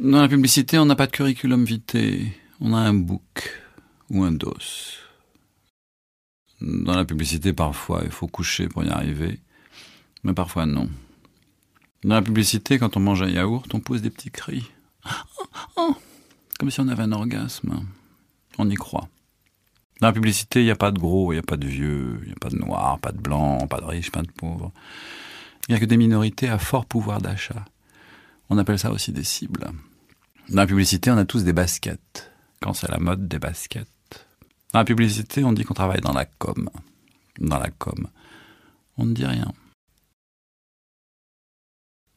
Dans la publicité, on n'a pas de curriculum vitae, on a un book ou un dos. Dans la publicité, parfois, il faut coucher pour y arriver, mais parfois non. Dans la publicité, quand on mange un yaourt, on pousse des petits cris. Oh, comme si on avait un orgasme. On y croit. Dans la publicité, il n'y a pas de gros, il n'y a pas de vieux, il n'y a pas de noirs, pas de blancs, pas de riches, pas de pauvres. Il n'y a que des minorités à fort pouvoir d'achat. On appelle ça aussi des cibles. Dans la publicité, on a tous des baskets. Quand c'est la mode, des baskets. Dans la publicité, on dit qu'on travaille dans la com. Dans la com. On ne dit rien.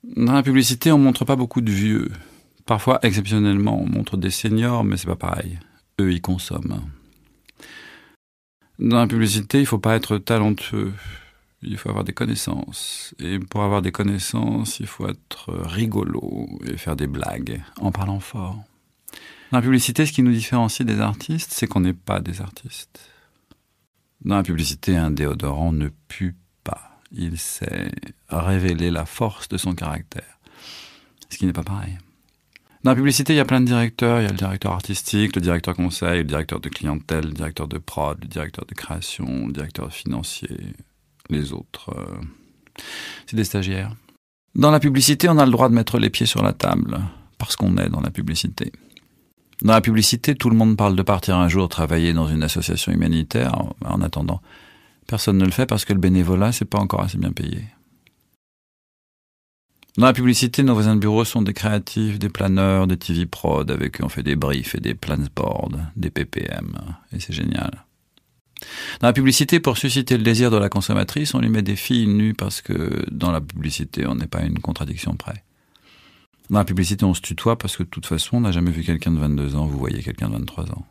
Dans la publicité, on montre pas beaucoup de vieux. Parfois, exceptionnellement, on montre des seniors, mais c'est pas pareil. Eux, ils consomment. Dans la publicité, il faut pas être talentueux. Il faut avoir des connaissances. Et pour avoir des connaissances, il faut être rigolo et faire des blagues en parlant fort. Dans la publicité, ce qui nous différencie des artistes, c'est qu'on n'est pas des artistes. Dans la publicité, un déodorant ne pue pas. Il sait révéler la force de son caractère. Ce qui n'est pas pareil. Dans la publicité, il y a plein de directeurs. Il y a le directeur artistique, le directeur conseil, le directeur de clientèle, le directeur de prod, le directeur de création, le directeur financier. Les autres, c'est des stagiaires. Dans la publicité, on a le droit de mettre les pieds sur la table, parce qu'on est dans la publicité. Dans la publicité, tout le monde parle de partir un jour travailler dans une association humanitaire. En attendant, personne ne le fait parce que le bénévolat, c'est pas encore assez bien payé. Dans la publicité, nos voisins de bureau sont des créatifs, des planeurs, des TV prod. Avec eux, on fait des briefs et des plans boards, des PPM. Et c'est génial. Dans la publicité, pour susciter le désir de la consommatrice, on lui met des filles nues parce que dans la publicité, on n'est pas à une contradiction près. Dans la publicité, on se tutoie parce que de toute façon, on n'a jamais vu quelqu'un de 22 ans, vous voyez quelqu'un de 23 ans.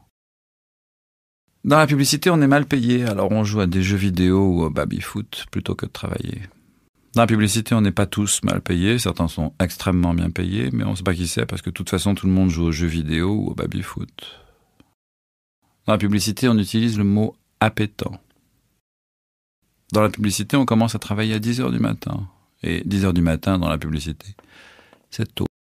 Dans la publicité, on est mal payé, alors on joue à des jeux vidéo ou au baby-foot plutôt que de travailler. Dans la publicité, on n'est pas tous mal payés, certains sont extrêmement bien payés, mais on ne sait pas qui c'est parce que de toute façon, tout le monde joue aux jeux vidéo ou au baby-foot. Dans la publicité, on utilise le mot appétant. Dans la publicité, on commence à travailler à 10h du matin. Et 10h du matin dans la publicité, c'est tôt.